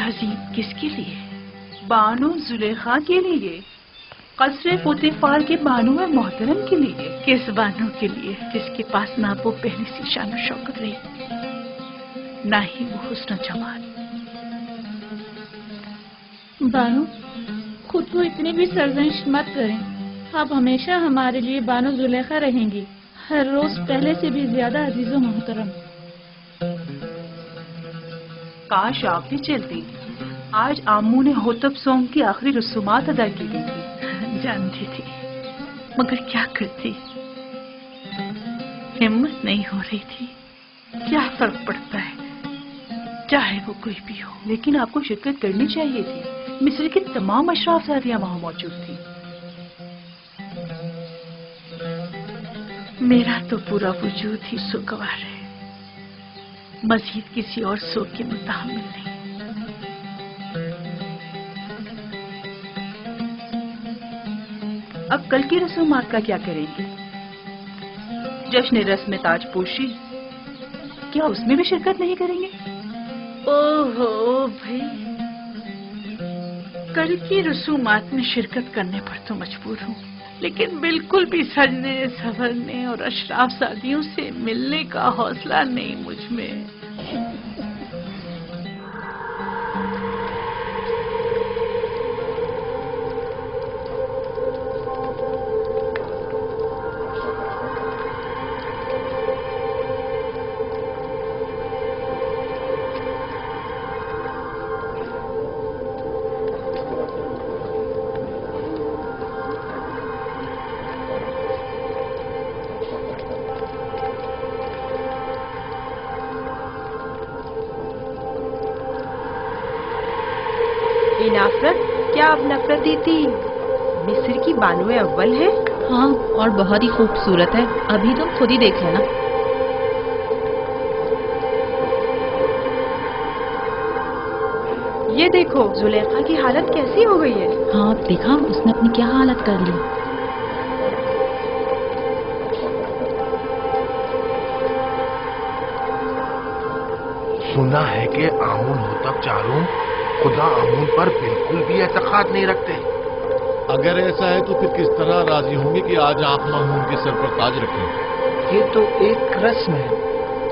تعظیم کس کے لیے؟ بانو زلیخا کے لیے، قصر پوتیفار کے بانو محترم کے لیے۔ کس بانو کے لیے جس کے پاس نہ وہ پہلی سی شان و شوکت رہی، نہ ہی وہ حسن و جمال؟ بانو خود کو اتنی بھی سرزنش مت کریں، آپ ہمیشہ ہمارے لیے بانو زلیخا رہیں گی، ہر روز پہلے سے بھی زیادہ عزیز و محترم۔ کاش آپ بھی چلتی، آج آمو نے ہوتب سونگ کی آخری رسومات ادا کی گئی تھی۔ جانتی تھی مگر کیا کرتی، ہمت نہیں ہو رہی تھی۔ کیا فرق پڑتا ہے چاہے وہ کوئی بھی ہو، لیکن آپ کو شرکت کرنی چاہیے تھی۔ مصر کی تمام اشراف زادیاں وہاں موجود تھی۔ میرا تو پورا وجود ہی سوگوار ہے، مزید کسی اور سوگ کے متحمل نہیں۔ اب کل کی رسومات کا کیا کریں گے؟ جشن رسم تاج پوشی، کیا اس میں بھی شرکت نہیں کریں گے؟ اوہو بھائی، کل کی رسومات میں شرکت کرنے پر تو مجبور ہوں، لیکن بالکل بھی سجنے سنورنے اور اشراف زادیوں سے ملنے کا حوصلہ نہیں مجھ میں۔ نفرت؟ کیا آپ نفرت دیتی مصر کی بانو اول ہے؟ ہاں، اور بہت ہی خوبصورت ہے، ابھی تم خود ہی دیکھ لینا۔ یہ دیکھو زلیخا کی حالت کیسی ہو گئی ہے۔ ہاں دیکھا اس نے اپنی کیا حالت کر لی۔ سنا ہے کہ آمون ہوتب چاروں خدا آمون پر بالکل بھی اعتقاد نہیں رکھتے۔ اگر ایسا ہے تو پھر کس طرح راضی ہوں گے کہ آج آپ مامون کے سر پر تاج رکھیں؟ یہ تو ایک رسم ہے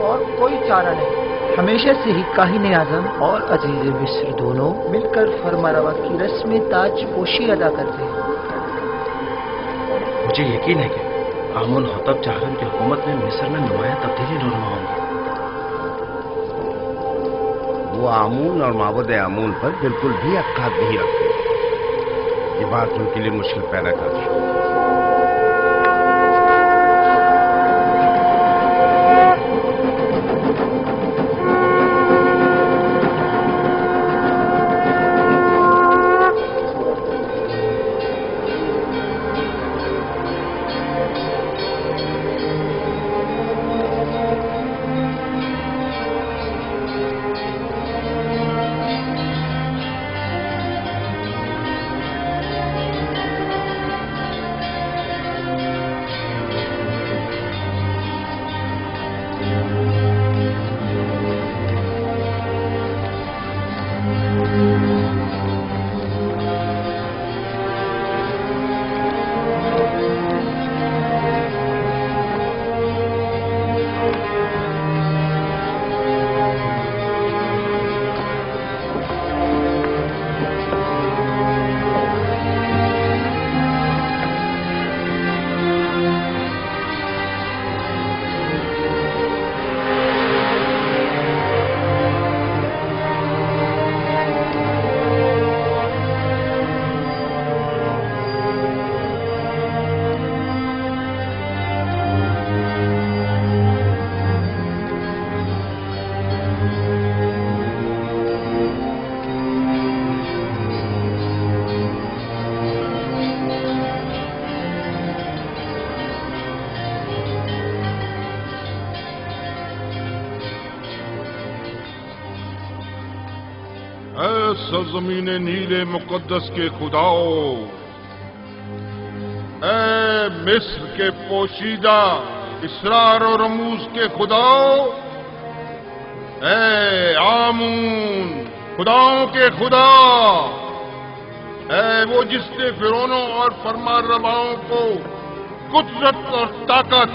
اور کوئی چارہ نہیں۔ ہمیشہ سے ہی کاہن اعظم اور عزیز مصر دونوں مل کر فرمانروا کی رسم تاج پوشی ادا کرتے ہیں۔ مجھے یقین ہے کہ آمون ہوتب چاروں کی حکومت میں مصر میں نمایاں تبدیلی رونما ہوں گی۔ وہ آمون اور معبود آمون پر بالکل بھی اعتقاد نہیں رکھتے۔ یہ بات ان کے لیے مشکل پیدا کرتی ہے۔ سرزمین نیل مقدس کے خداؤ، اے مصر کے پوشیدہ اسرار و رموز کے خداؤ، اے آمون खुदाओं के खुदा, है वो जिसने फिरौनों और फरमारवाओं को कुदरत और ताकत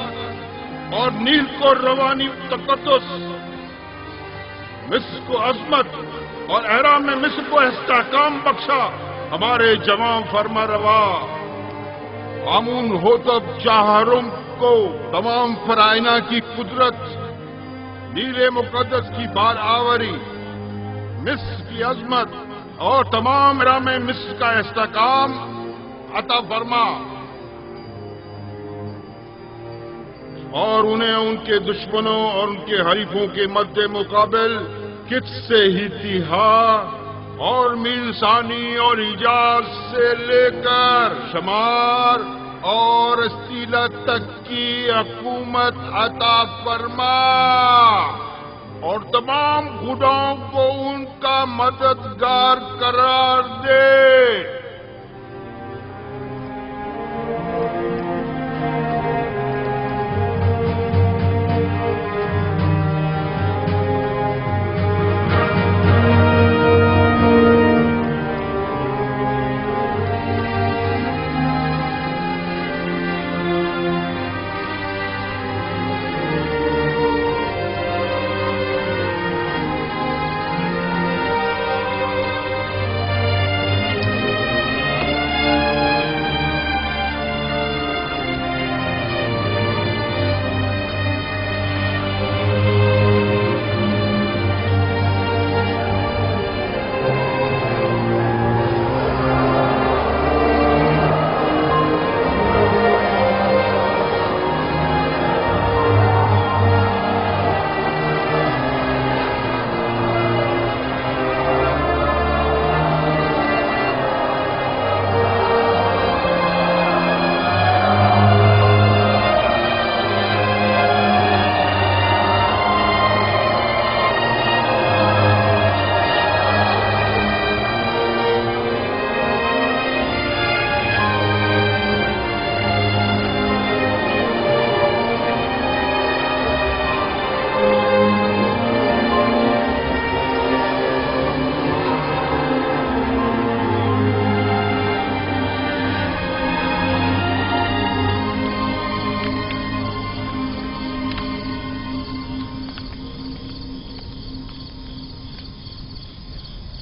और नील को रवानी तकद्दुस, मिस्र को अजमत और एहराम में मिस्र को इस्तेहकाम बख्शा। हमारे जवां फरमारवा आमून होतब चाहरुम को तमाम फराइना की कुदरत, नीले मुकद्दस की बार आवरी, मिस्र की अजमत और तमाम एहराम मिस्र का इस्तेहकाम अता फरमा, और उन्हें उनके दुश्मनों और उनके हरीफों के मद्दे मुकाबिल किससे ही तिहा और मीलसानी और इजाज से लेकर शमार और अस्तीला तक की हुकूमत अता फरमा, और तमाम खुदाओं को उनका मददगार करार दे।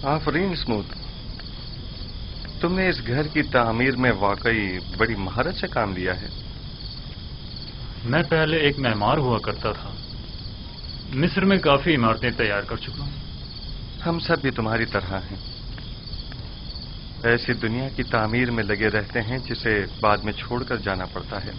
आफरीन स्मूथ, तुमने इस घर की तामीर में वाकई बड़ी महारत से काम लिया है। मैं पहले एक मेहमान हुआ करता था, मिस्र में काफी इमारतें तैयार कर चुका हूं। हम सब भी तुम्हारी तरह हैं, ऐसी दुनिया की तामीर में लगे रहते हैं जिसे बाद में छोड़कर जाना पड़ता है।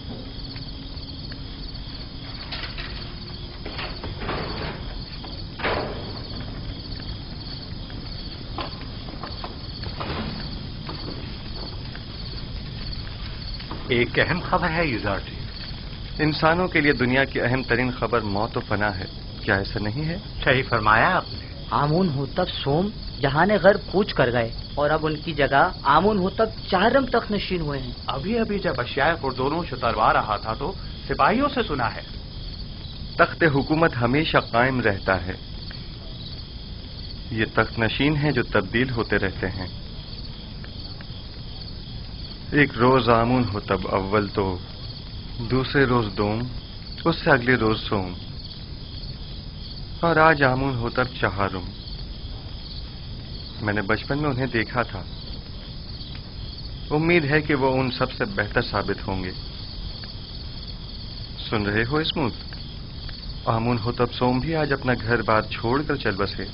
एक अहम खबर है इजार्टी। इंसानों के लिए दुनिया की अहम तरीन खबर मौत व फना है, क्या ऐसा नहीं है? सही फरमाया आपने। आमून होतब सोम जहाने घर कूच कर गए और अब उनकी जगह आमून होतब चारम तक नशीन हुए हैं। अभी अभी जब अशियाए और दोनों शतरवा रहा था तो सिपाहियों से सुना है तख्त हुकूमत हमेशा कायम रहता है। ये तख्त नशीन है जो तब्दील होते रहते हैं। एक रोज आमून हो तब अव्वल तो, दूसरे रोज दोम, उससे अगले रोज सोम, और आज आमून हो तब चहारुम। मैंने बचपन में उन्हें देखा था, उम्मीद है कि वो उन सबसे बेहतर साबित होंगे। सुन रहे हो स्मूथ? आमून हो तब सोम भी आज अपना घर बार छोड़कर चल बसे।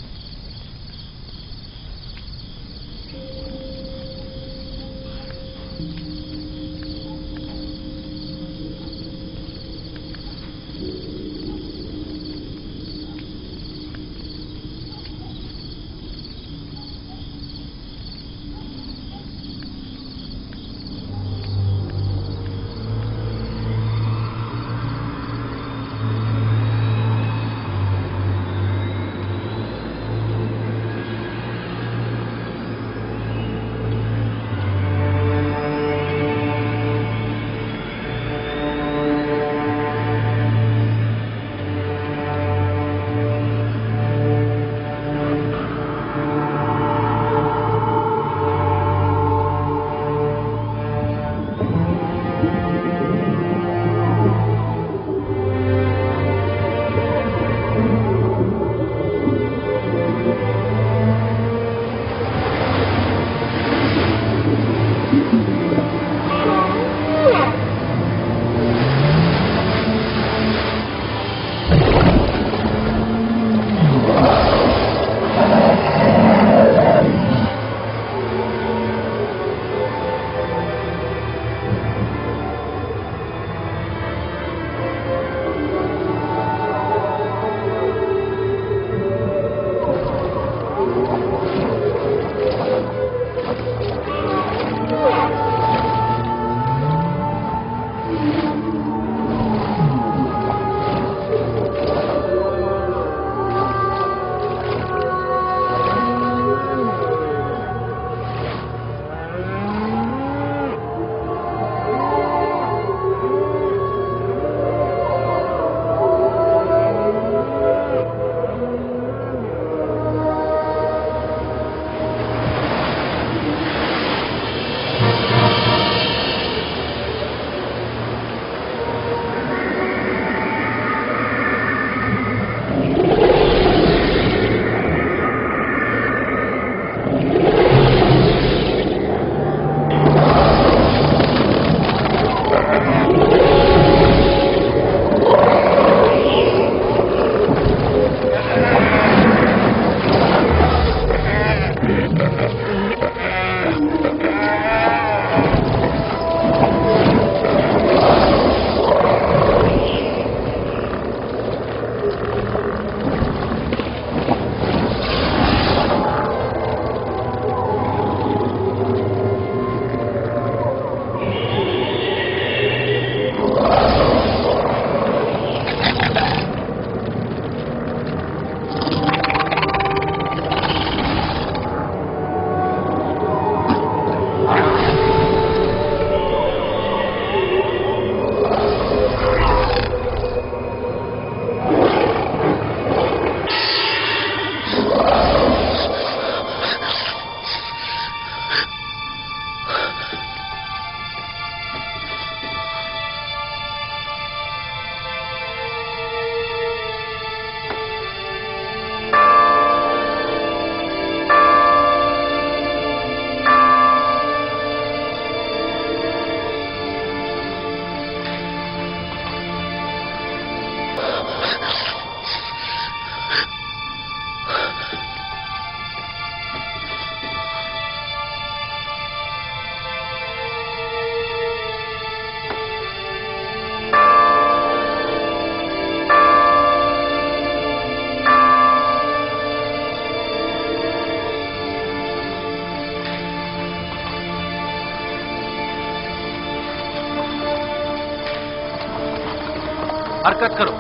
حرکت کرو.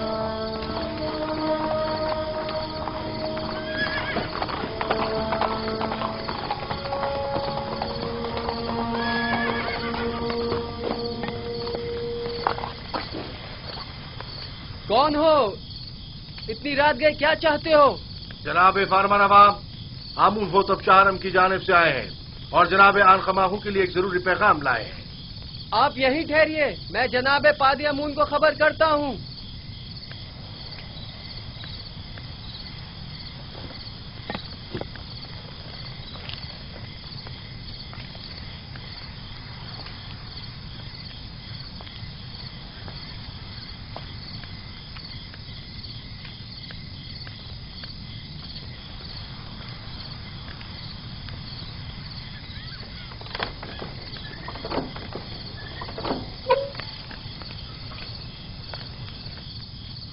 کون ہو؟ اتنی رات گئے کیا چاہتے ہو؟ جناب فرمانروا آمون ہوتب چہارم کی جانب سے آئے ہیں اور جناب آن خماہو کے لیے ایک ضروری پیغام لائے ہیں. آپ یہیں ٹھہریے، میں جناب پادی امون کو خبر کرتا ہوں.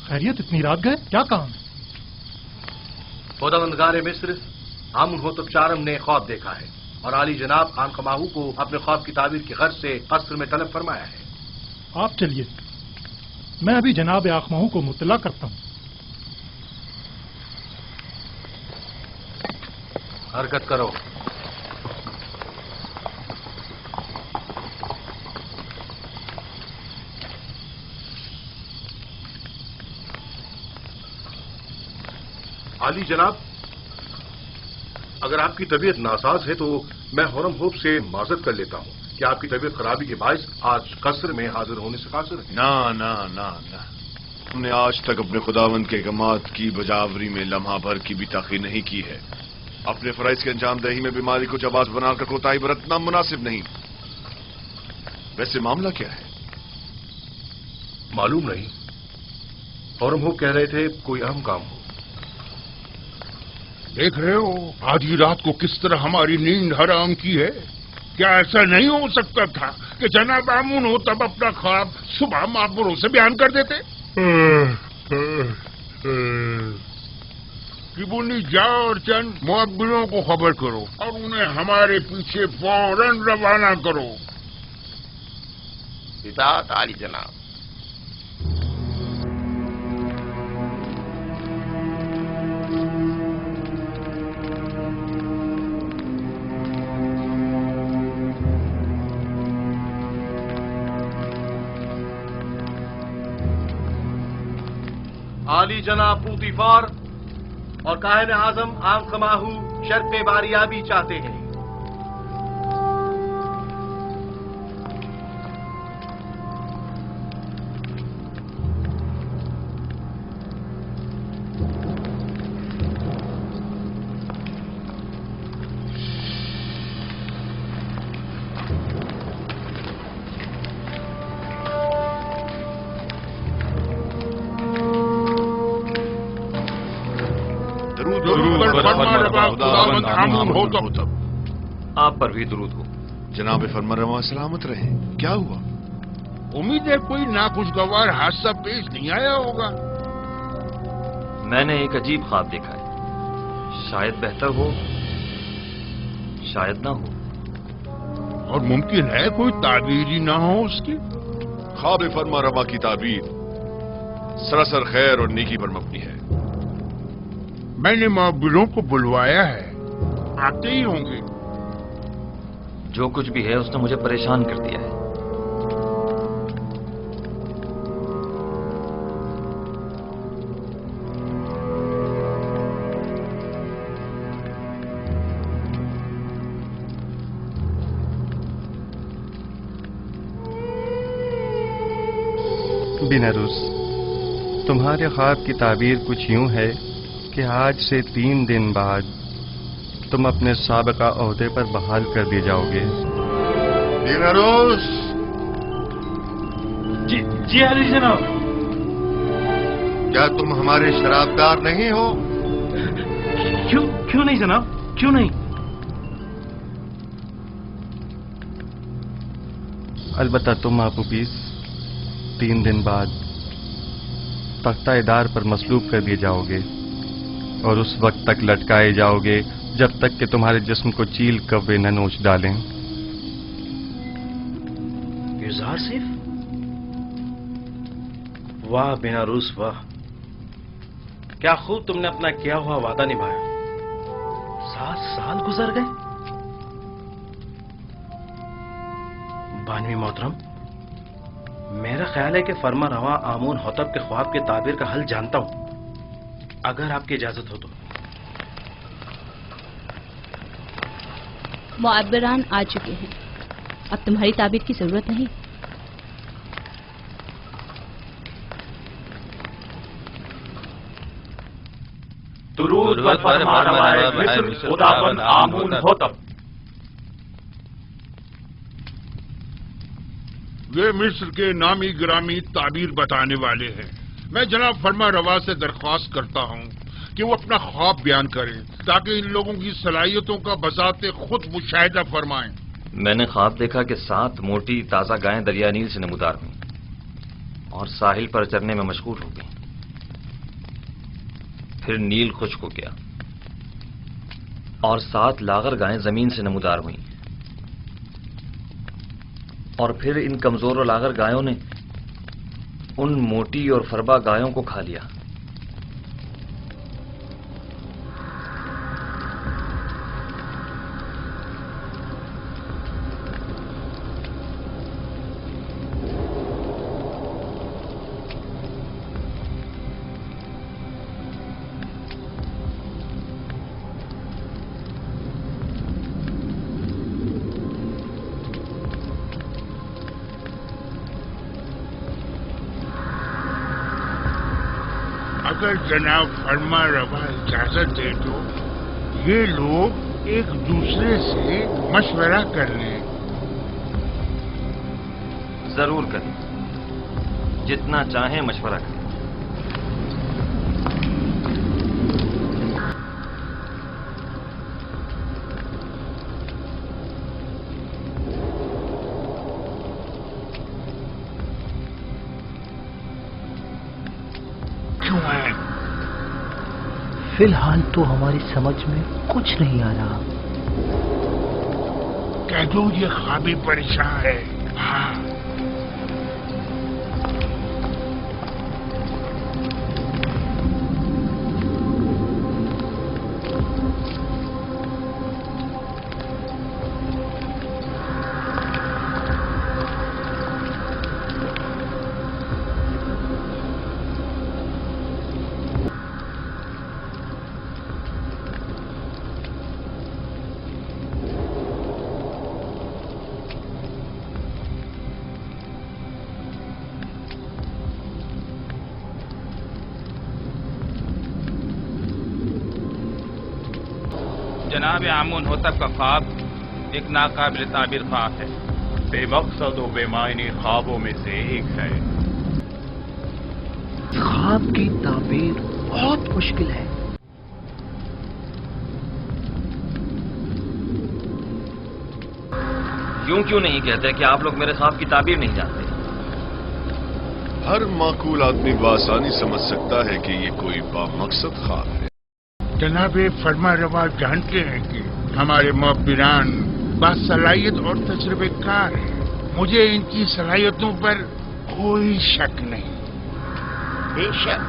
خیریت، اتنی رات گئے کیا کام؟ خداوندگار مصر آمون ہوتب چہارم نے خواب دیکھا ہے اور عالی جناب آن خماہو کو اپنے خواب کی تعبیر کی غرض سے قصر میں طلب فرمایا ہے. آپ چلیے، میں ابھی جناب آخماہو کو مطلع کرتا ہوں. حرکت کرو. عالی جناب، اگر آپ کی طبیعت ناساز ہے تو میں حرم ہوپ سے معذرت کر لیتا ہوں کہ آپ کی طبیعت خرابی کے باعث آج قصر میں حاضر ہونے سے قاصر ہے. نہ ہم نے آج تک اپنے خداوند کے احکامات کی بجاوری میں لمحہ بھر کی بھی تاخیر نہیں کی ہے. اپنے فرائض کے انجام دہی میں بیماری کو جواز بنا کر کوتاہی برتنا مناسب نہیں. ویسے معاملہ کیا ہے؟ معلوم نہیں. حرم ہوپ کہہ رہے تھے کوئی اہم کام ہو. دیکھ رہے ہو آدھی رات کو کس طرح ہماری نیند حرام کی ہے. کیا ایسا نہیں ہو سکتا تھا کہ جناب آمون ہو تب اپنا خواب صبح معبروں سے بیان کر دیتے؟ کبونی جاؤ اور چند معبروں کو خبر کرو اور انہیں ہمارے پیچھے فوراً روانہ کرو. اطاعت عالی جناب. عالی جناب پوتیفار اور کاہن اعظم آن خماہو شرط باریابی چاہتے ہیں. آپ پر بھی درود ہو. جناب فرمانروا سلامت رہیں. کیا ہوا؟ امید ہے کوئی ناخوشگوار حادثہ پیش نہیں آیا ہوگا. میں نے ایک عجیب خواب دیکھا ہے. شاید بہتر ہو، شاید نہ ہو. اور ممکن ہے کوئی تعبیر ہی نہ ہو اس کی. خواب فرمانروا کی تعبیر سراسر خیر اور نیکی پر مبنی ہے. میں نے معبروں کو بلوایا ہے، آتے ہی ہوں گے. جو کچھ بھی ہے اس نے مجھے پریشان کر دیا ہے. بینروس، تمہارے خواب کی تعبیر کچھ یوں ہے کہ آج سے 3 دن بعد تم اپنے سابقہ عہدے پر بحال کر دیے جاؤ گے. بینروس. جی علی جناب. کیا تم ہمارے شرابدار نہیں ہو؟ کیوں نہیں جناب، کیوں نہیں؟ البتہ تم آپ پیس 3 دن بعد تختہ دار پر مصلوب کر دیے جاؤ گے اور اس وقت تک لٹکائے جاؤ گے جب تک کہ تمہارے جسم کو چیل کوے نہ نوچ ڈالیں. یوزار صرف वाह बेनारूस वाह, क्या खूब तुमने अपना किया हुआ वादा निभाया। 7 साल गुजर गए। बानवी मोहतरम, मेरा ख्याल है कि फरमा रवा आमून होतब के ख्वाब के ताबीर का हल जानता हूं, अगर आपकी इजाजत हो तो। मुअब्बिरान आ चुके हैं, अब तुम्हारी ताबीर की जरूरत नहीं। दुरूद व फरमा रवाए मिस्र खुदावंद आमून होतब। वे मिस्र के नामी ग्रामी ताबीर बताने वाले हैं। मैं जनाब फरमा रवा से दरख्वास्त करता हूं कि वो अपना ख्वाब बयान करें ताकि इन लोगों की सलाहियतों का बजाते खुद मुशाहिदा फरमाएं। मैंने ख्वाब देखा कि 7 मोटी ताजा गायें दरिया नील से नमूदार हुई और साहिल पर चरने में मशगूल हो गई। फिर नील खुश्क हो गया और 7 लागर गायें जमीन से नमूदार हुई और फिर इन कमजोर और लागर गायों ने उन मोटी और फरबा गायों को खा लिया। अगर जनाब फरमा रवा इजाजत दे तो ये लोग एक दूसरे से मशवरा कर लें। जरूर करें, जितना चाहें मशवरा करें। फिलहाल तो हमारी समझ में कुछ नहीं आ रहा। कह दो ये ख्वाबी परेशान है। हाँ, जनाब आमून होतब का ख्वाब एक नाकाबिल ताबीर ख्वाब है, बेमकसद और बेमायनी ख्वाबों में से एक है। ख्वाब की ताबीर बहुत मुश्किल है। यूं क्यों नहीं कहते कि आप लोग मेरे ख्वाब की ताबीर नहीं जानते? हर माकूल आदमी बआसानी समझ सकता है कि ये कोई बामकसद ख्वाब है। जनाब फरमा रवा जानते हैं कि हमारे मुअब्बिरान बासलाहियत और तजुर्बेकार हैं। मुझे इनकी सलाहियतों पर कोई शक नहीं। बेशक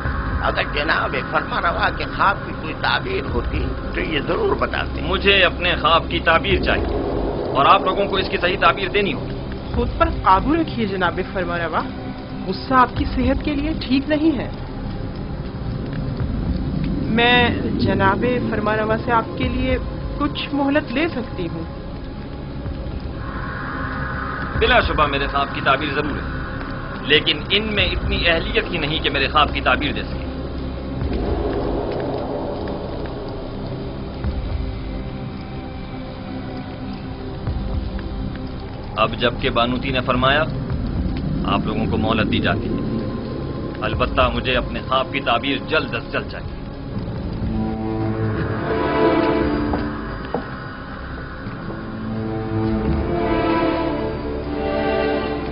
अगर जनाब फरमा रवा के ख्वाब की कोई ताबीर होती तो ये जरूर बताते। मुझे अपने ख्वाब की ताबीर चाहिए और आप लोगों को इसकी सही ताबीर देनी होगी। खुद पर काबू रखिए जनाब फरमा रवा, गुस्सा आपकी सेहत के लिए ठीक नहीं है। मैं जनाब फरमा रवा से आपके लिए कुछ मोहलत ले सकती हूँ। बिलाशुबा मेरे ख्वाब की ताबीर जरूर है, लेकिन इनमें इतनी अहलियत ही नहीं कि मेरे ख्वाब की ताबीर दे सके। अब जबकि बानूती ने फरमाया, आप लोगों को मोहलत दी जाती है। अलबत्ता मुझे अपने ख्वाब की ताबीर जल्द अज जल्द चाहिए।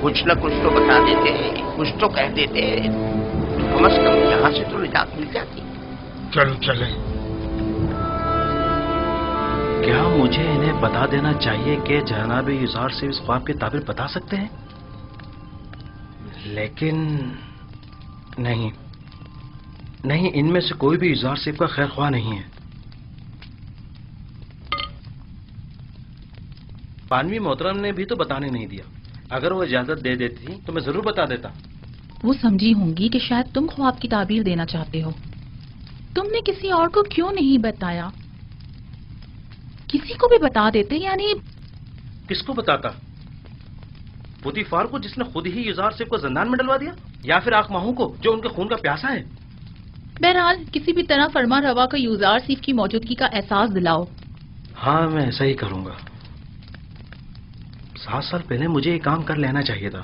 कुछ न कुछ तो बता देते, कुछ तो कह देते, कम से कम यहाँ से तो निजात मिल जाती। चलो चले। क्या मुझे इन्हें बता देना चाहिए कि जनाब युजार से इस ख्वाब की ताबीर बता सकते हैं? लेकिन نہیں نہیں، ان میں سے کوئی بھی اظہار صاحب کا خیر خواہ نہیں ہے. بانوی محترم نے بھی تو بتانے نہیں دیا. اگر وہ اجازت دے دیتی تو میں ضرور بتا دیتا. وہ سمجھی ہوں گی کہ شاید تم خواب کی تعبیر دینا چاہتے ہو. تم نے کسی اور کو کیوں نہیں بتایا؟ کسی کو بھی بتا دیتے. یعنی کس کو بتاتا؟ پوتیفار کو جس نے خود ہی یزار صاحب کو زندان میں ڈلوا دیا، یا پھر آق ماہو کو جو ان کے خون کا پیاسا ہے؟ بہرحال کسی بھی طرح فرما روا کو یوزار صیف کی موجودگی کا احساس دلاؤ. ہاں میں ایسا ہی کروں گا. 7 سال پہلے مجھے یہ کام کر لینا چاہیے تھا.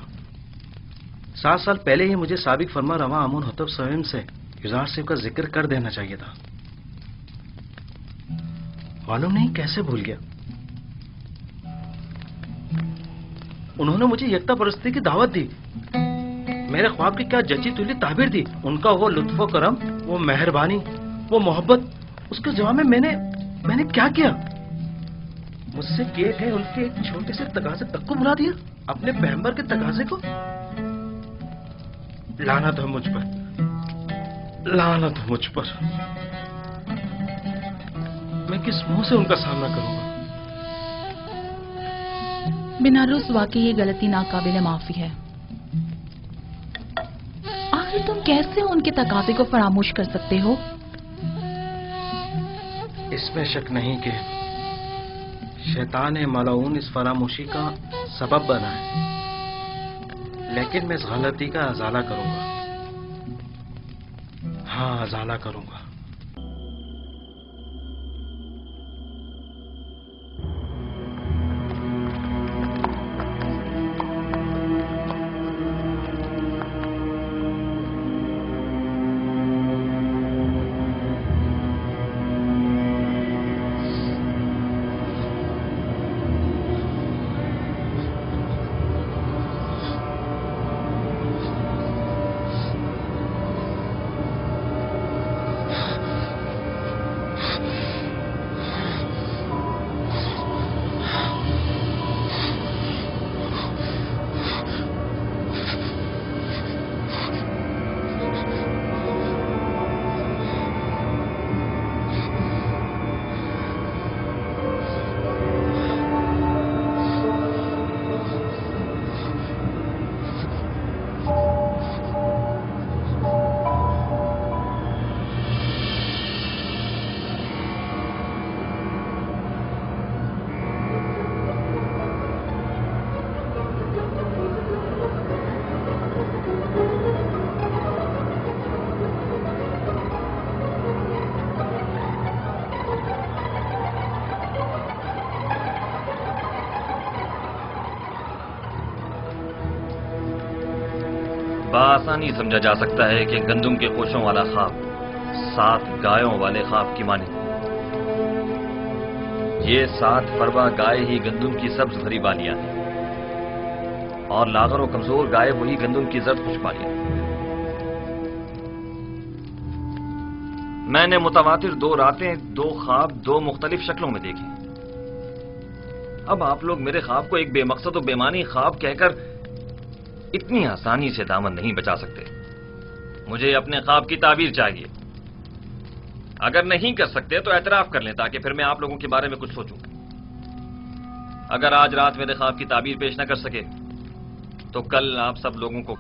7 سال پہلے ہی مجھے سابق فرما روا امون حطب سویم سے یزار صاحب کا ذکر کر دینا چاہیے تھا. معلوم نہیں کیسے بھول گیا. انہوں نے مجھے یکتا پرستی کی دعوت دی. میرے خواب کی کیا جچی تلی تعبیر دی. ان کا وہ لطف و کرم، وہ مہربانی، وہ محبت، اس کے جواب میں میں نے کیا کیا؟ مجھ سے کیے گئے ان کے ایک چھوٹے سے تقاضے تک کو بھلا دیا. اپنے پیغمبر کے تقاضے کو. لعنت ہے مجھ پر، لعنت ہے مجھ پر. میں کس منہ سے ان کا سامنا کروں گا؟ بنارس واقعی یہ غلطی ناقابل معافی ہے. آخر تم کیسے ان کے تقاضے کو فراموش کر سکتے ہو؟ اس میں شک نہیں کہ شیطان ملعون اس فراموشی کا سبب بنا ہے، لیکن میں اس غلطی کا ازالہ کروں گا. ہاں ازالہ کروں گا. بآسانی سمجھا جا سکتا ہے کہ گندم کے خوشوں والا خواب 7 گایوں والے خواب کی مانند. یہ 7 فروا گائے ہی گندم کی سبز بھری بالیاں ہیں، اور لاغر و کمزور گائے وہی گندم کی زرد خوش بالیاں. میں نے متواتر 2 راتیں 2 خواب 2 مختلف شکلوں میں دیکھے. اب آپ لوگ میرے خواب کو ایک بے مقصد و بے معنی خواب کہہ کر اتنی آسانی سے دامن نہیں بچا سکتے. مجھے اپنے خواب کی تعبیر چاہیے. اگر نہیں کر سکتے تو اعتراف کر لیں تاکہ پھر میں آپ لوگوں کے بارے میں کچھ سوچوں. اگر آج رات میرے خواب کی تعبیر پیش نہ کر سکے تو کل آپ سب لوگوں کو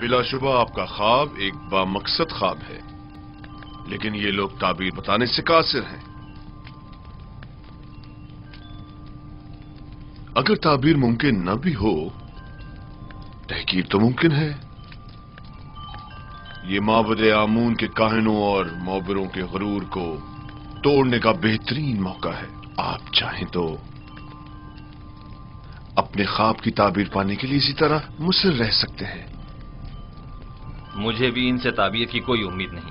بلا شبہ آپ کا خواب ایک بامقصد خواب ہے، لیکن یہ لوگ تعبیر بتانے سے قاصر ہیں. اگر تعبیر ممکن نہ بھی ہو، تحقیق تو ممکن ہے. یہ معبد آمون کے کاہنوں اور معبروں کے غرور کو توڑنے کا بہترین موقع ہے. آپ چاہیں تو اپنے خواب کی تعبیر پانے کے لیے اسی طرح مصر رہ سکتے ہیں. مجھے بھی ان سے تعبیر کی کوئی امید نہیں.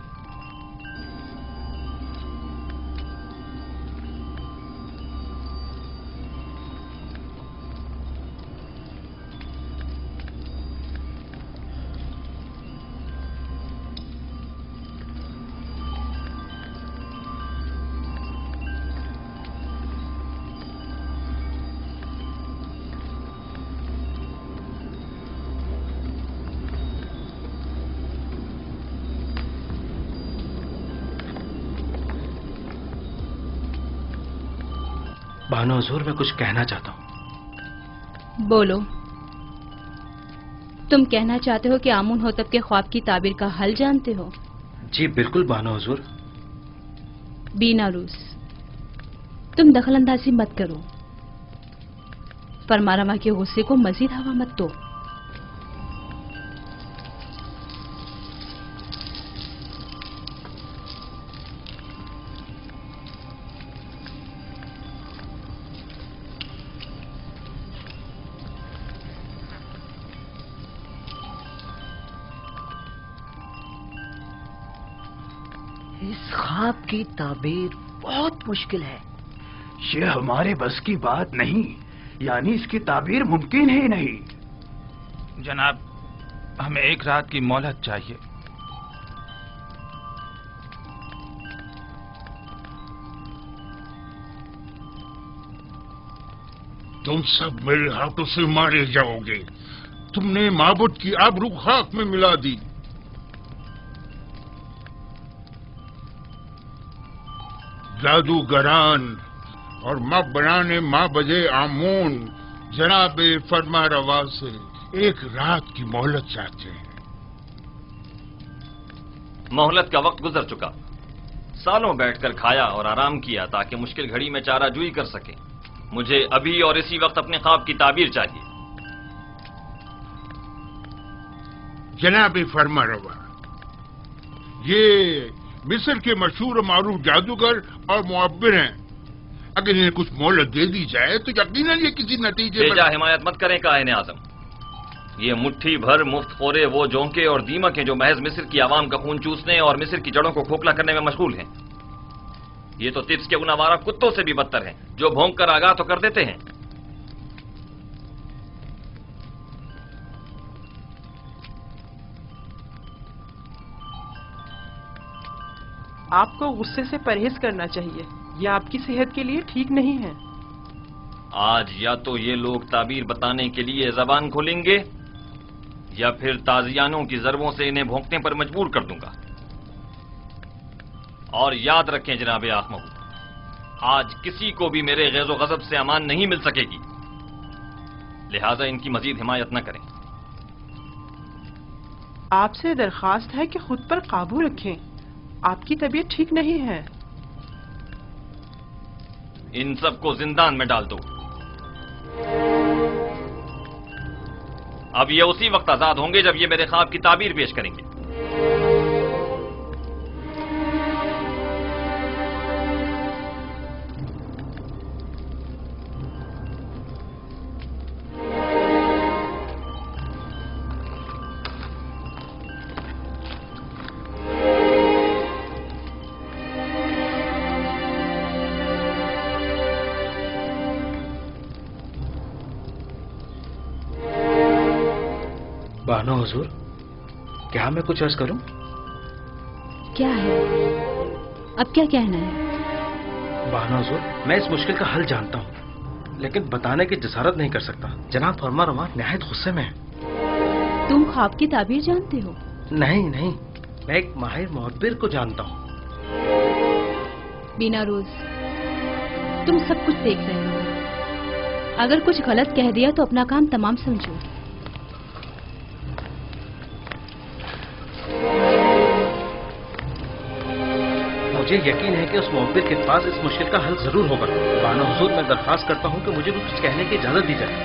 बानो हुजूर, मैं कुछ कहना चाहता हूँ। बोलो। तुम कहना चाहते हो कि आमून होतब के ख्वाब की ताबीर का हल जानते हो? जी बिल्कुल बानो हुजूर। बीनारूस, तुम दखल अंदाजी मत करो। फरमारवा के गुस्से को मजीद हवा मत दो। इस ख्वाब की ताबीर बहुत मुश्किल है। ये हमारे बस की बात नहीं, यानी इसकी ताबीर मुमकिन ही नहीं। जनाब, हमें एक रात की मोहलत चाहिए। तुम सब मेरे हाथों से मारे जाओगे। तुमने माबूद की आबरू खाक में मिला दी। जादूगरान और माँ बनाने माँ बजे आमून जनाब फरमा रवा से एक रात की मोहलत चाहते हैं। मोहलत का वक्त गुजर चुका। सालों बैठकर खाया और आराम किया ताकि मुश्किल घड़ी में चाराजूई कर सके। मुझे अभी और इसी वक्त अपने ख्वाब की ताबीर चाहिए। जनाब फरमा रवा, ये मिस्र के मशहूर और मारूफ जादूगर और मुअब्बिर हैं। अगर इन्हें कुछ मोहलत दे दी जाए तो यकीनन ये किसी नतीजे बेजा हिमायत मत करें कायने आजम। ये मुट्ठी भर मुफ्त खोरे वो जोंके और दीमक हैं जो महज मिस्र की आवाम का खून चूसने और मिस्र की जड़ों को खोखला करने में मशगूल हैं। ये तो तिब्स के उन आवारा कुत्तों से भी बदतर हैं जो भौंक कर आगाह तो कर देते हैं। आपको गुस्से से परहेज करना चाहिए, यह आपकी सेहत के लिए ठीक नहीं है। आज या तो ये लोग ताबीर बताने के लिए जबान खोलेंगे या फिर ताजियानों की जरबों से इन्हें भौंकने पर मजबूर कर दूंगा। और याद रखें जनाब आखमहू, आज किसी को भी मेरे गैज़ो गज़ब से अमान नहीं मिल सकेगी, लिहाजा इनकी मजीद हिमायत न करें। आपसे दरखास्त है कि खुद पर काबू रखें, आपकी तबीयत ठीक नहीं है। इन सबको जिंदान में डाल दो। अब ये उसी वक्त आजाद होंगे जब ये मेरे ख्वाब की ताबीर पेश करेंगे। बानो हुजूर, क्या मैं कुछ अर्ज करूं? क्या है? अब क्या कहना है? बानो हुजूर, मैं इस मुश्किल का हल जानता हूं, लेकिन बताने की जसारत नहीं कर सकता। जनाब फरमा रवा निहायत गुस्से में है। तुम ख्वाब की ताबीर जानते हो? नहीं नहीं, मैं एक माहिर मुअब्बिर को जानता हूं। बीनारूस, तुम सब कुछ देख रहे हो। अगर कुछ गलत कह दिया तो अपना काम तमाम समझो। मुझे यकीन है कि उस मुअब्बिर के पास इस मुश्किल का हल जरूर होगा। बानो हुजूर, मैं दरख्वास्त करता हूं कि मुझे भी कुछ कहने की इजाजत दी जाए।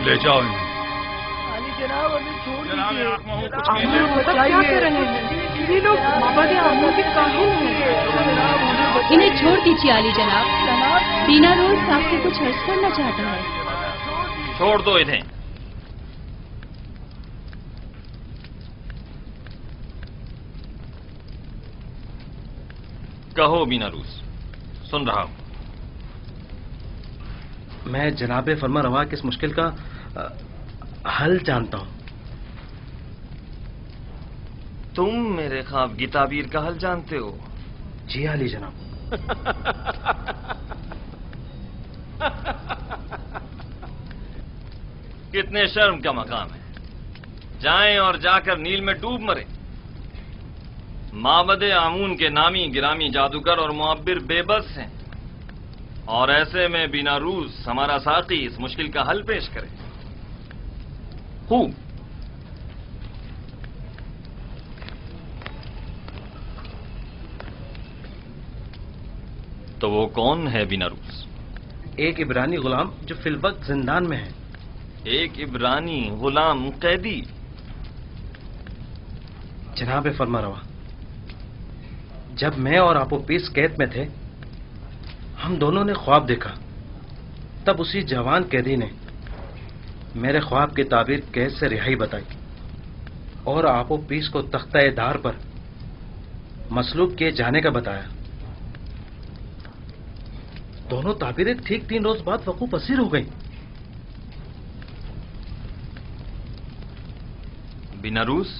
ले जाओ इन्हें। जनाब हमें छोड़ दीजिए। क्या कर रहे हैं ये लोग? माबद आमून के काहिल हैं। इन्हें छोड़ दीजिए आली जनाब। बीनारूस आपसे कुछ अर्ज करना चाहता है। छोड़ दो इन्हें। कहो बीनारूस, सुन रहा हूं। मैं जनाबे फरमा रवा की इस मुश्किल का हल जानता हूं। तुम मेरे ख्वाब की ताबीर का हल जानते हो? जी आली जनाब। कितने शर्म का मकाम है। جائیں اور جا کر نیل میں ڈوب مریں۔ معبد آمون کے نامی گرامی جادوگر اور معبر بے بس ہیں، اور ایسے میں بیناروس ہمارا ساقی اس مشکل کا حل پیش کرے۔ خوب، تو وہ کون ہے بیناروس؟ ایک عبرانی غلام جو فی الوقت زندان میں ہے۔ ایک عبرانی غلام قیدی؟ جناب فرمانروا، جب میں اور آپوپیس قید میں تھے، ہم دونوں نے خواب دیکھا۔ تب اسی جوان قیدی نے میرے خواب کی تعبیر قید سے رہائی بتائی اور آپوپیس کو تختہ دار پر مصلوب کیے جانے کا بتایا۔ دونوں تعبیریں ٹھیک 3 روز بعد وقوع پذیر ہو گئیں۔ بیناروس،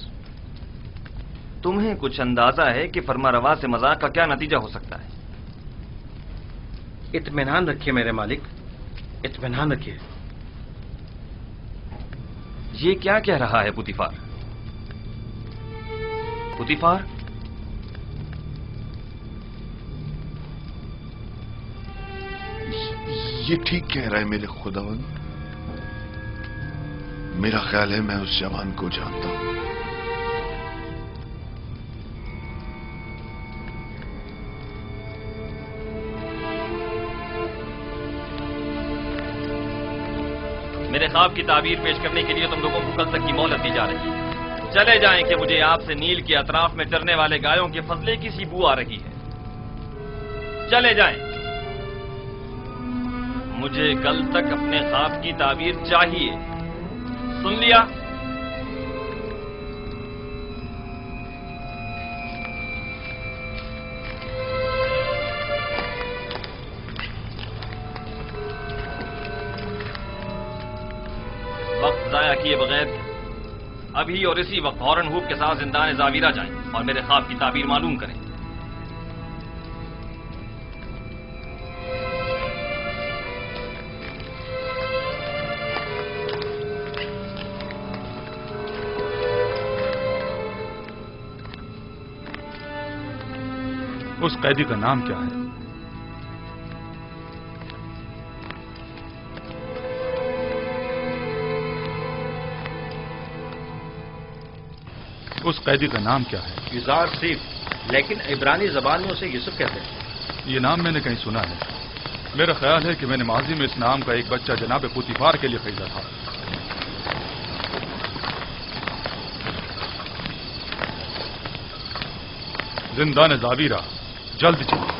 تمہیں کچھ اندازہ ہے کہ فرمانروا سے مذاق کا کیا نتیجہ ہو سکتا ہے؟ اطمینان رکھیے میرے مالک، اطمینان رکھیے۔ یہ کیا کہہ رہا ہے پوتیفار؟ پوتیفار، یہ ٹھیک کہہ رہا ہے میرے خداوند۔ میرا خیال ہے میں اس جوان کو جانتا ہوں۔ میرے خواب کی تعبیر پیش کرنے کے لیے تم لوگوں کو کل تک کی مہلت دی جا رہی ہے۔ چلے جائیں کہ مجھے آپ سے نیل کے اطراف میں چرنے والے گایوں کے فضلے کی سی بو آ رہی ہے۔ چلے جائیں، مجھے کل تک اپنے خواب کی تعبیر چاہیے۔ سن لیا؟ وقت ضائع کیے بغیر ابھی اور اسی وقت ہارن ہوپ کے ساتھ زندان زاویرہ جائیں اور میرے خواب کی تعبیر معلوم کریں۔ اس قیدی کا نام کیا ہے؟ اس قیدی کا نام کیا ہے؟ یزار سیف، لیکن عبرانی زبان میں اسے یوسف کہتے ہیں۔ یہ نام میں نے کہیں سنا ہے۔ میرا خیال ہے کہ میں نے ماضی میں اس نام کا ایک بچہ جناب پوتیفار کے لیے خریدا تھا۔ زندان زاویرہ، جلد چلیے۔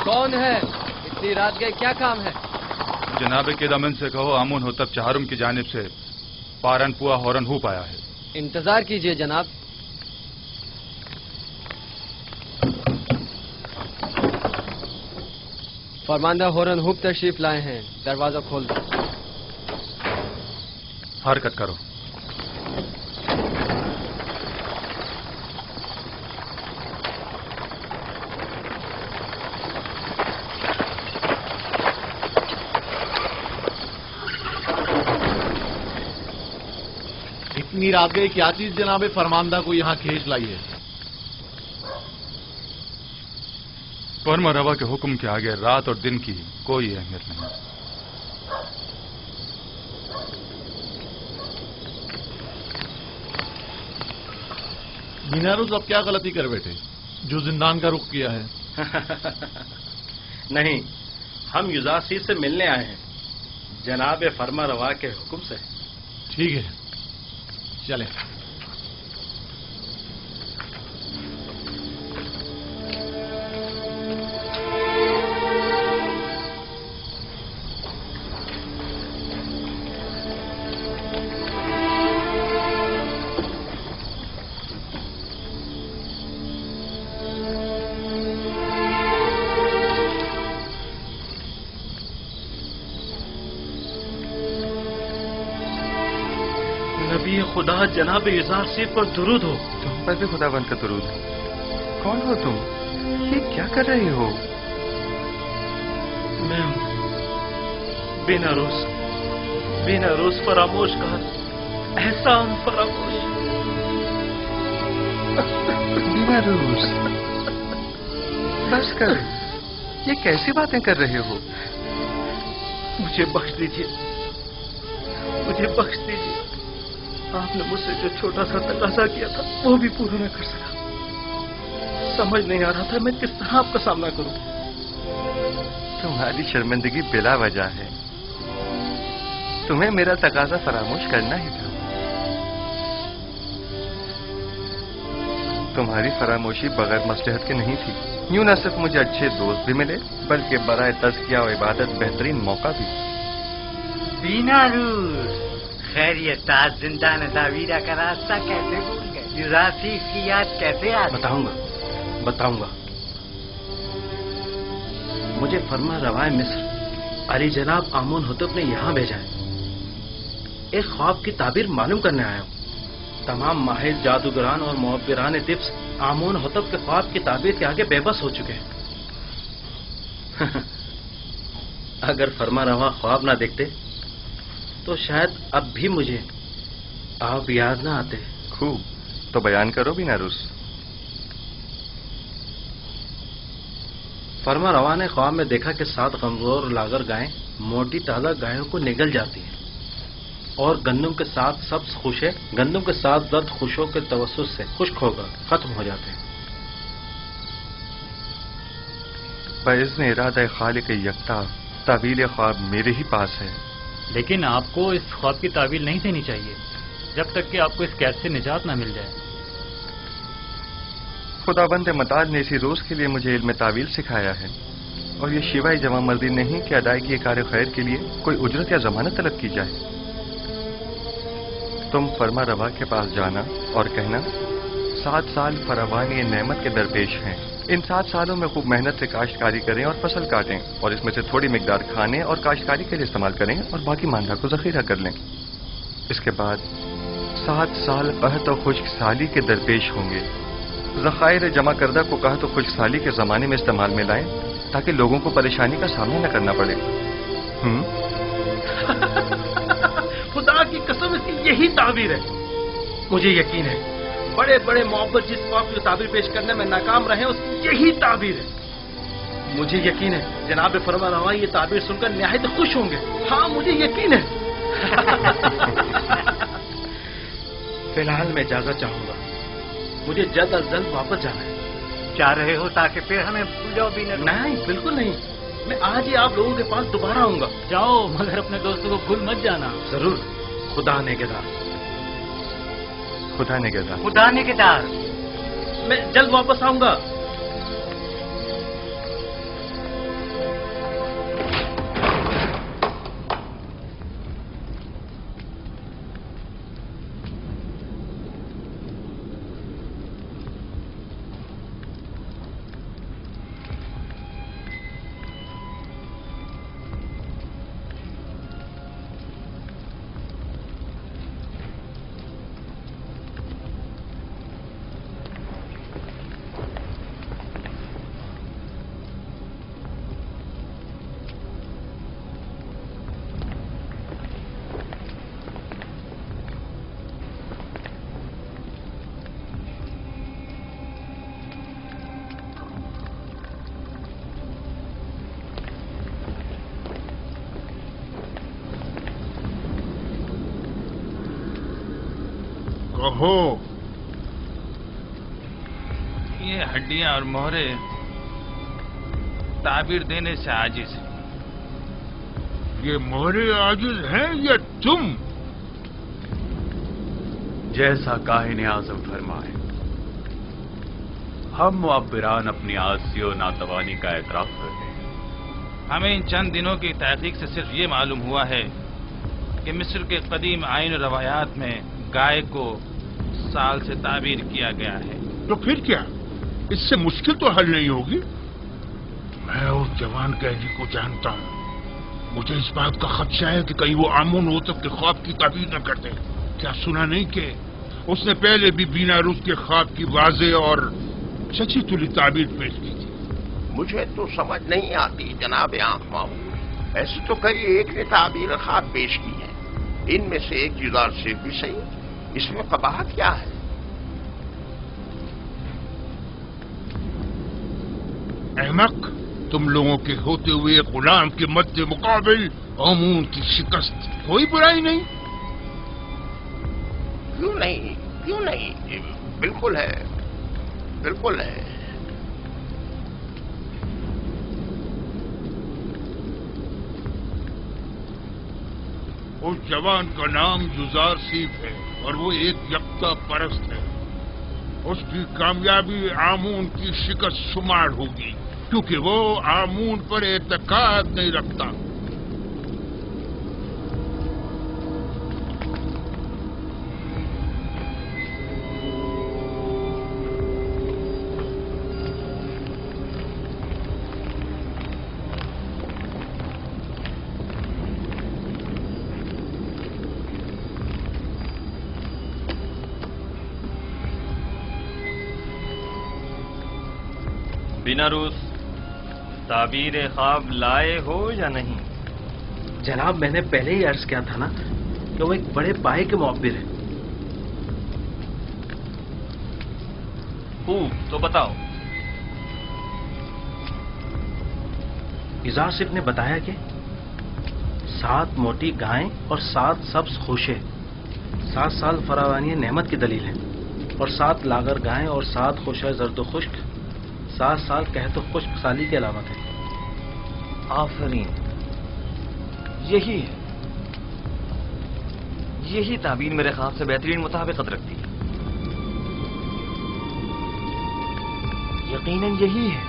کون ہے؟ اتنی رات گئے، کیا کام ہے؟ جناب کے دمن سے کہو آمون ہوتب چہارم کی جانب سے پارن پوا ہورن ہوپ آیا ہے۔ انتظار کیجئے جناب۔ فرماندہ ہورن ہوپ تشریف لائے ہیں، دروازہ کھول دو۔ حرکت کرو۔ اتنی رات گئی، کیا چیز جناب فرماندہ کو یہاں کھینچ لائی ہے؟ فرمانروا کے حکم کے آگے رات اور دن کی کوئی اہمیت نہیں۔ بیناروس اب کیا غلطی کر بیٹھے جو زندان کا رخ کیا ہے؟ نہیں، ہم یوزاسی سے ملنے آئے ہیں، جناب فرمانروا کے حکم سے۔ ٹھیک ہے، چلیں۔ नबी खुदा जनाब इज़ार से पर दुरूद हो। तुम पर भी खुदावंद का दुरूद। कौन हो तुम? ये क्या कर रहे हो? मैं बिना रोज फरामोश का एहसान फरामोश। बिना रोज बस कर। ये कैसी बातें कर रहे हो? मुझे बख्श दीजिए, मुझे बख्श दीजिए। आपने मुझसे जो छोटा सा तकाजा किया था वो भी पूरा न कर सका। समझ नहीं आ रहा था मैं किस तरह आपका सामना करूं। तुम्हारी शर्मिंदगी बिला वजह है। तुम्हें मेरा तकाजा फरामोश करना ही था। तुम्हारी फरामोशी बगैर मसलहत के नहीं थी। यूं न सिर्फ मुझे अच्छे दोस्त भी मिले बल्कि बराए तज़किया और इबादत बेहतरीन मौका भी। बिना रूस खैरियत, आज जिंदा नज़ावीरा का रास्ता कैसे भूल गए? युरासी की याद कैसे आ गई? बताऊंगा। मुझे फरमा रवाए मिस्र अली जनाब आमून हुतब ने यहाँ भेजा है। एक ख्वाब की ताबीर मालूम करने आया हूँ। तमाम माहिर जादूगरान और मुअब्बिरान दिफ्स आमून हुतब के ख्वाब की ताबीर के आगे बेबस हो चुके हैं। अगर फरमा रवा ख्वाब ना देखते तो शायद अब भी मुझे आप याद ना आते। खूब, तो बयान करो बिना रुस। फरमा रवा ने ख्वाब में देखा कि 7 कमजोर लागर गायें मोटी ताजा गायों को निगल जाती हैं और गंदम के 7 सब्ज खुशे गंदम के 7 दर्द खुशों के तवस्सुस से खुश्क होकर खत्म हो जाते हैं। बइज़्न इरादा खालिक यकता तावील ख्वाब मेरे ही पास है। लेकिन आपको इस ख्वाब की तावील नहीं देनी चाहिए जब तक कि आपको इस कैद से निजात न मिल जाए। खुदाबंद मताल ने इसी रोज के लिए मुझे इल्म तावील सिखाया है और ये शिवाय जमा मर्दी नहीं कि अदायगी कार खैर के लिए कोई उजरत या जमानत तलब की जाए। तुम फरमा रवा के पास जाना और कहना 7 साल फरावानी नेमत के दरपेश हैं। इन 7 सालों में खूब मेहनत से काश्तकारी करें और फसल काटें और इसमें से थोड़ी मिकदार खाने और काश्तकारी के लिए इस्तेमाल करें और बाकी मांदा को जखीरा कर लें। इसके बाद 7 साल कहत और खुश्क साली के दरपेश होंगे। ज़खायर जमा करदा को कहत और खुश्क साली के ज़माने में इस्तेमाल में लाएं ताकि लोगों को परेशानी का सामना न करना पड़े। खुदा की कसम इसकी यही ताबीर है। मुझे यकीन है बड़े बड़े मोहब्बत जिस ख्वाब की ताबीर पेश करने में नाकाम रहे उसकी यही ताबीर है। मुझे यकीन है जनाब फरमा रवा ये ताबीर सुनकर निहायत खुश होंगे। हाँ मुझे यकीन है। फिलहाल मैं इजाजत चाहूंगा, मुझे जल्द अज जल्द वापस जाना है। जा रहे हो ताकि फिर हमें भूल जाओ भी नहीं, बिल्कुल नहीं। मैं आज ही आप लोगों के पास दोबारा आऊंगा। जाओ मगर अपने दोस्तों को भूल मत जाना। जरूर। खुदा नेगेदार। खुदा नेगेदार। खुदा नेगेदार। मैं जल्द वापस आऊंगा। कहो। ये हड्डियां और मोहरे ताबीर देने से आजिज है। ये मोहरे आजिज हैं या तुम? जैसा काहिन आज़म फरमाए, हम मुअब्बिरान अपनी आज़ी और नातवानी का एतराफ करते हैं। हमें इन चंद दिनों की तहकीक से सिर्फ ये मालूम हुआ है कि मिस्र के कदीम आइन रवायात में गाय को साल से ताबीर किया गया है। तो फिर क्या, इससे मुश्किल तो हल नहीं होगी। मैं उस जवान कैदी को जानता हूँ। मुझे इस बात का खदशा है कि कहीं वो आमून होतब के ख्वाब की ताबीर न कर दे। क्या सुना नहीं कि उसने पहले भी बीना रूस के ख्वाब की वाज़ेह और सच्ची तुली ताबीर पेश की थी? मुझे तो समझ नहीं आती जनाब आखमाऊ। ऐसे तो कई एक ने ताबीर ख्वाब पेश की है, इनमें से एक जुदार से भी सही, इसमें कबाहत क्या है? अहमक, तुम लोगों के होते हुए गुलाम के मध्य मुकाबिल आमून की शिकस्त कोई बुराई नहीं। क्यों नहीं, क्यों नहीं, बिल्कुल है, बिल्कुल है। उस जवान का नाम जुजार सीफ है और वो एक यकता परस्त है। उसकी कामयाबी आमून की शिकस्त शुमार होगी, क्योंकि वो आमून पर एतकाद नहीं रखता। बिना रूस, ताबीर ख्वाब लाए हो या नहीं? जनाब, मैंने पहले ही अर्ज किया था ना कि वो एक बड़े पाए के मुअब्बिर है। तो बताओ। इजासिफ ने बताया कि 7 मोटी गायें और 7 सब्ज खोशे 7 साल फरावानी नेमत की दलील है, और 7 लागर गायें और 7 खोशा जर्द खुश्क 7 साल कहतो खुश्क साली की अलामत है। आफरीन, यही है, यही ताबीर मेरे ख्वाब से बेहतरीन मुताबिकत रखती है। यकीनन यही है।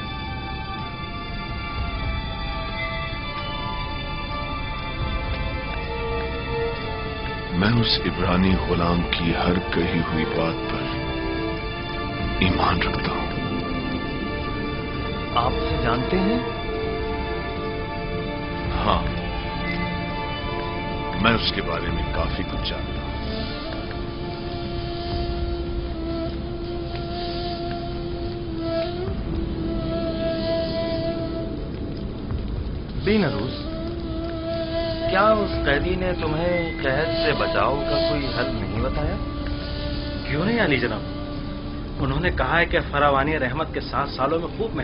मैं उस इब्रानी गुलाम की हर कही हुई बात पर ईमान रखता हूं। आप उसे जानते हैं? हाँ, मैं उसके बारे में काफी कुछ जानता हूं। बीनरूस, क्या उस कैदी ने तुम्हें कैद से बचाव का कोई हल नहीं बताया? क्यों नहीं आली जनाब, उन्होंने कहा है कि फरावानी रहमत के 7 सालों में खूब